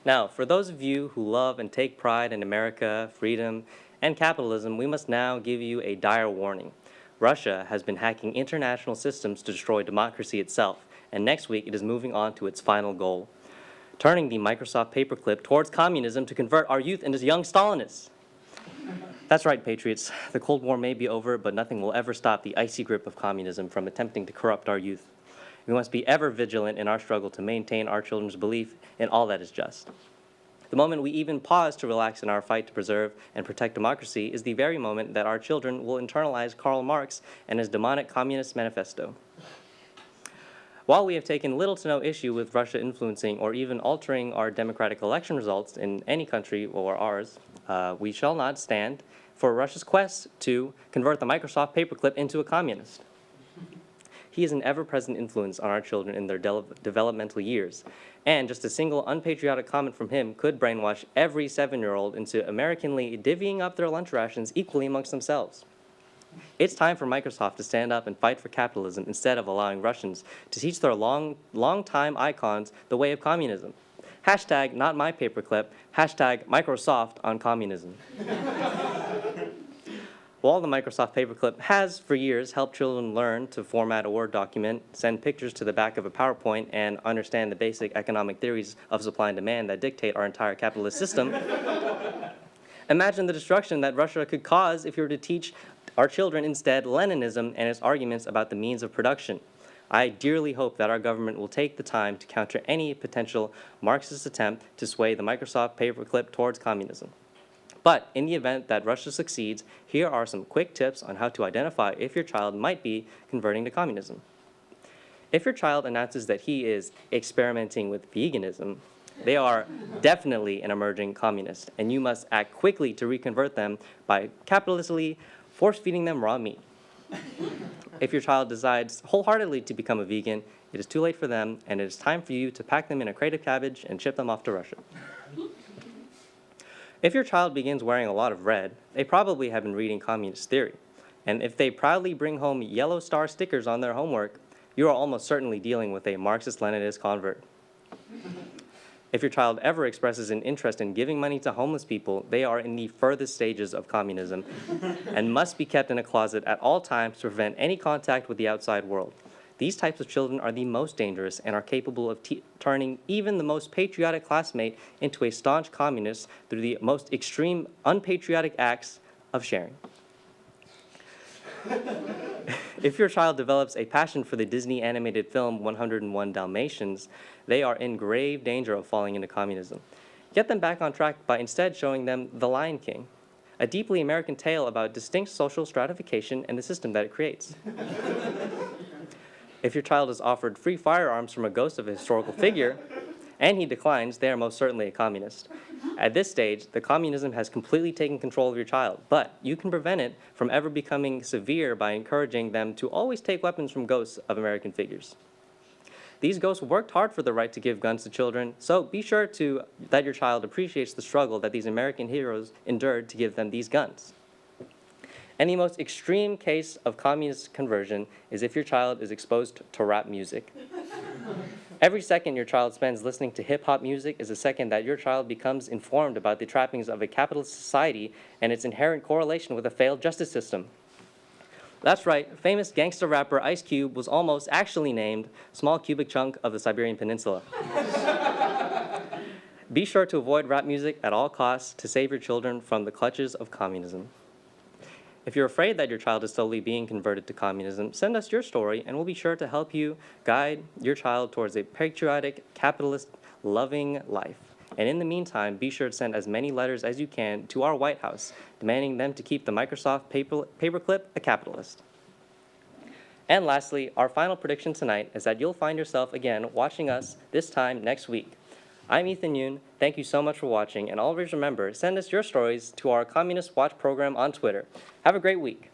Now, for those of you who love and take pride in America, freedom, and capitalism, we must now give you a dire warning. Russia has been hacking international systems to destroy democracy itself, and next week it is moving on to its final goal, turning the Microsoft paperclip towards communism to convert our youth into young Stalinists. That's right, patriots. The Cold War may be over, but nothing will ever stop the icy grip of communism from attempting to corrupt our youth. We must be ever vigilant in our struggle to maintain our children's belief in all that is just. The moment we even pause to relax in our fight to preserve and protect democracy is the very moment that our children will internalize Karl Marx and his demonic Communist Manifesto. While we have taken little to no issue with Russia influencing or even altering our democratic election results in any country or ours, we shall not stand for Russia's quest to convert the Microsoft paperclip into a communist. He is an ever-present influence on our children in their developmental years, and just a single unpatriotic comment from him could brainwash every 7-year-old into Americanly divvying up their lunch rations equally amongst themselves. It's time for Microsoft to stand up and fight for capitalism instead of allowing Russians to teach their long-time icons the way of communism. Hashtag not my paperclip, hashtag Microsoft on communism. While the Microsoft paperclip has, for years, helped children learn to format a Word document, send pictures to the back of a PowerPoint, and understand the basic economic theories of supply and demand that dictate our entire capitalist system, imagine the destruction that Russia could cause if we were to teach our children instead Leninism and its arguments about the means of production. I dearly hope that our government will take the time to counter any potential Marxist attempt to sway the Microsoft paperclip towards communism. But in the event that Russia succeeds, here are some quick tips on how to identify if your child might be converting to communism. If your child announces that he is experimenting with veganism, they are definitely an emerging communist, and you must act quickly to reconvert them by capitalistically force-feeding them raw meat. If your child decides wholeheartedly to become a vegan, it is too late for them, and it is time for you to pack them in a crate of cabbage and ship them off to Russia. If your child begins wearing a lot of red, they probably have been reading communist theory. And if they proudly bring home yellow star stickers on their homework, you are almost certainly dealing with a Marxist-Leninist convert. If your child ever expresses an interest in giving money to homeless people, they are in the furthest stages of communism and must be kept in a closet at all times to prevent any contact with the outside world. These types of children are the most dangerous and are capable of turning even the most patriotic classmate into a staunch communist through the most extreme unpatriotic acts of sharing. If your child develops a passion for the Disney animated film 101 Dalmatians, they are in grave danger of falling into communism. Get them back on track by instead showing them The Lion King, a deeply American tale about distinct social stratification and the system that it creates. If your child is offered free firearms from a ghost of a historical figure, and he declines, they are most certainly a communist. At this stage, the communism has completely taken control of your child, but you can prevent it from ever becoming severe by encouraging them to always take weapons from ghosts of American figures. These ghosts worked hard for the right to give guns to children, so be sure that your child appreciates the struggle that these American heroes endured to give them these guns. And the most extreme case of communist conversion is if your child is exposed to rap music. Every second your child spends listening to hip-hop music is a second that your child becomes informed about the trappings of a capitalist society and its inherent correlation with a failed justice system. That's right, famous gangster rapper Ice Cube was almost actually named Small Cubic Chunk of the Siberian Peninsula. Be sure to avoid rap music at all costs to save your children from the clutches of communism. If you're afraid that your child is slowly being converted to communism, send us your story and we'll be sure to help you guide your child towards a patriotic, capitalist, loving life. And in the meantime, be sure to send as many letters as you can to our White House, demanding them to keep the Microsoft paperclip a capitalist. And lastly, our final prediction tonight is that you'll find yourself again watching us this time next week. I'm Ethan Yoon. Thank you so much for watching, and always remember, send us your stories to our Communist Watch program on Twitter. Have a great week.